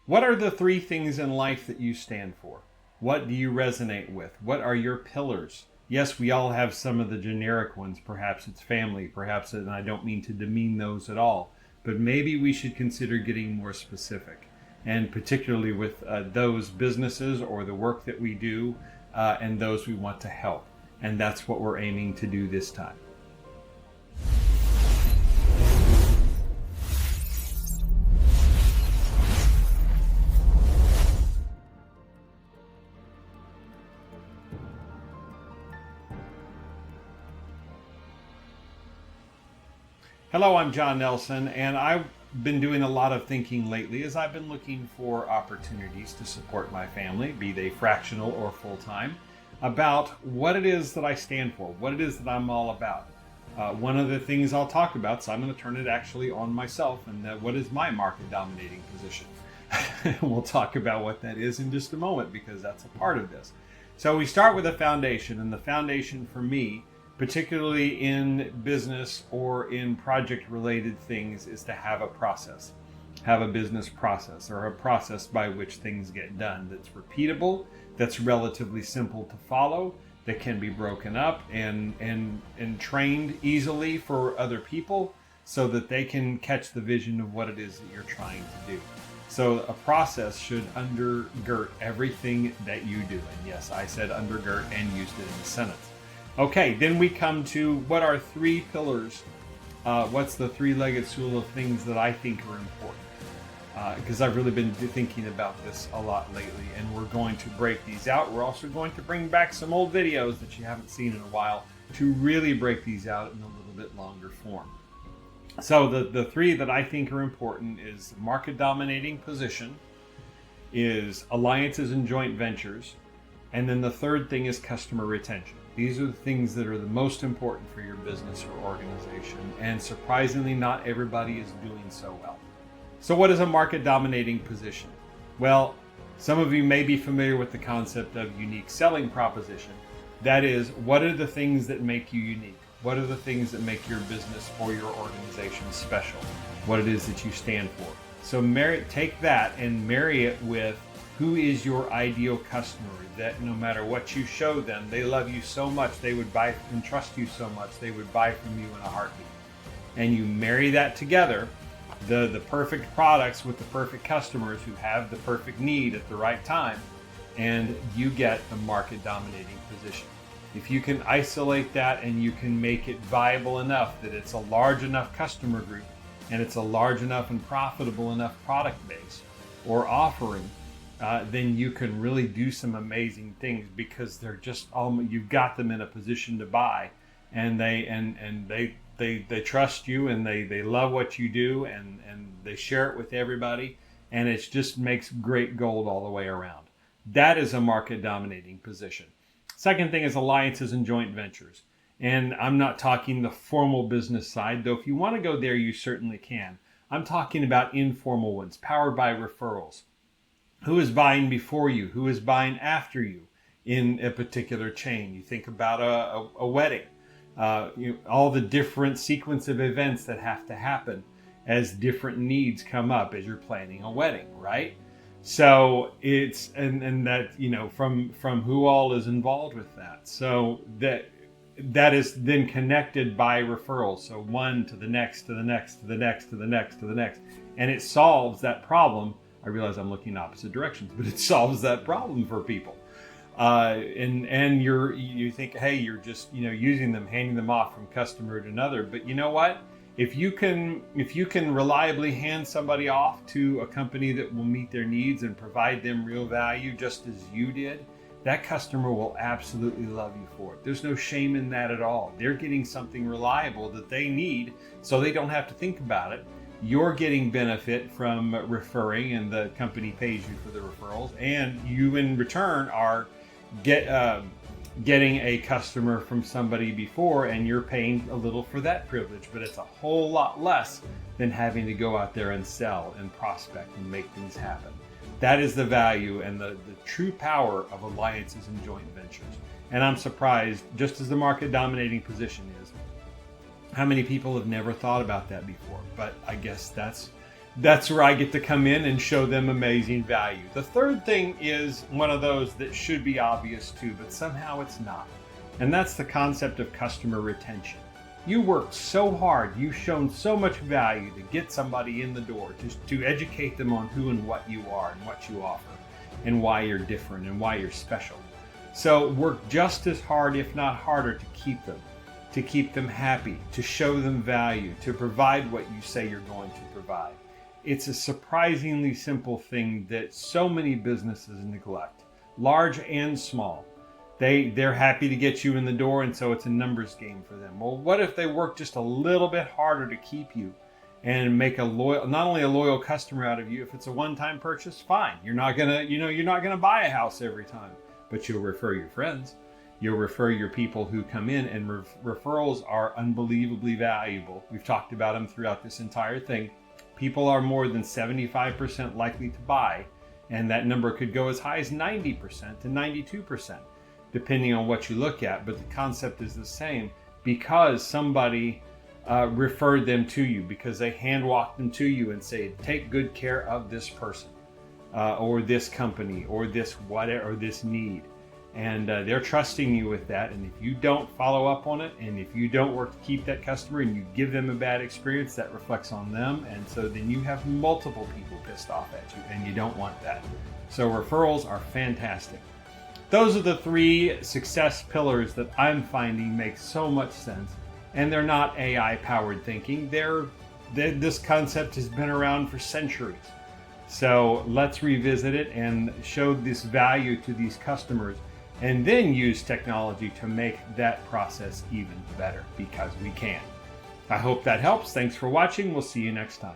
What are the three things in life that you stand for? What do you resonate with? What are your pillars? Yes, we all have some of the generic ones. Perhaps it's family, perhaps, and I don't mean to demean those at all, but maybe we should consider getting more specific, and particularly with those businesses or the work that we do and those we want to help. And that's what we're aiming to do this time. Hello, I'm John Nelson, and I've been doing a lot of thinking lately as I've been looking for opportunities to support my family, be they fractional or full-time, about what it is that I stand for, what it is that I'm all about. One of the things I'll talk about, so I'm going to turn it actually on myself, and what is my market dominating position. We'll talk about what that is in just a moment, because that's a part of this. So we start with a foundation, and the foundation for me, particularly in business or in project related things, is to have a process, have a business process, or a process by which things get done that's repeatable, that's relatively simple to follow, that can be broken up and trained easily for other people so that they can catch the vision of what it is that you're trying to do. So a process should undergird everything that you do. And yes, I said undergird and used it in a sentence. Okay, then we come to what are three pillars. What's the three-legged stool of things that I think are important? Because I've really been thinking about this a lot lately, and we're going to break these out. We're also going to bring back some old videos that you haven't seen in a while to really break these out in a little bit longer form. So the three that I think are important is market dominating position, is alliances and joint ventures, and then the third thing is customer retention. These are the things that are the most important for your business or organization, and surprisingly, not everybody is doing so well. So what is a market dominating position? Well, some of you may be familiar with the concept of unique selling proposition. That is, what are the things that make you unique? What are the things that make your business or your organization special? What it is that you stand for. So take that and marry it with who is your ideal customer, that no matter what you show them, they love you so much, they would buy and trust you so much, they would buy from you in a heartbeat. And you marry that together, the perfect products with the perfect customers who have the perfect need at the right time, and you get a market dominating position. If you can isolate that and you can make it viable enough that it's a large enough customer group and it's a large enough and profitable enough product base or offering, then you can really do some amazing things, because they're just you've got them in a position to buy, and they trust you, and they love what you do, and they share it with everybody, and it just makes great gold all the way around. That is a market dominating position. Second thing is alliances and joint ventures. And I'm not talking the formal business side, though if you want to go there, you certainly can. I'm talking about informal ones, powered by referrals. Who is buying before you? Who is buying after you in a particular chain? You think about a wedding, all the different sequence of events that have to happen as different needs come up as you're planning a wedding, right? So it's, and that, from who all is involved with that. So that is then connected by referrals. So one to the next, to the next, to the next, to the next, to the next. And it solves that problem. I realize I'm looking in opposite directions, but it solves that problem for people. And you think, hey, you're just using them, handing them off from customer to another. But you know what? If you can reliably hand somebody off to a company that will meet their needs and provide them real value, just as you did, that customer will absolutely love you for it. There's no shame in that at all. They're getting something reliable that they need, so they don't have to think about it. You're getting benefit from referring, and the company pays you for the referrals, and you in return are getting a customer from somebody before, and you're paying a little for that privilege, but it's a whole lot less than having to go out there and sell and prospect and make things happen. That is the value and the true power of alliances and joint ventures. And I'm surprised, just as the market dominating position is, how many people have never thought about that before. But I guess that's That's where I get to come in and show them amazing value. The third thing is one of those that should be obvious too, but somehow it's not. And that's the concept of customer retention. You worked so hard, you've shown so much value to get somebody in the door, to educate them on who and what you are and what you offer and why you're different and why you're special. So work just as hard, if not harder, to keep them happy, to show them value, to provide what you say you're going to provide. It's a surprisingly simple thing that so many businesses neglect, large and small. They're happy to get you in the door, and so it's a numbers game for them. Well, what if they work just a little bit harder to keep you and make not only a loyal customer out of you? If it's a one-time purchase, fine. You're not gonna buy a house every time, but you'll refer your friends. You'll refer your people who come in, and referrals are unbelievably valuable. We've talked about them throughout this entire thing. People are more than 75% likely to buy, and that number could go as high as 90% to 92%, depending on what you look at. But the concept is the same, because somebody referred them to you, because they hand walked them to you and say, take good care of this person, or this company, or this whatever, or this need. And they're trusting you with that. And if you don't follow up on it, and if you don't work to keep that customer, and you give them a bad experience, that reflects on them. And so then you have multiple people pissed off at you, and you don't want that. So referrals are fantastic. Those are the three success pillars that I'm finding make so much sense. And they're not AI powered thinking. This concept has been around for centuries. So let's revisit it and show this value to these customers, and then use technology to make that process even better, because we can. I hope that helps. Thanks for watching. We'll see you next time.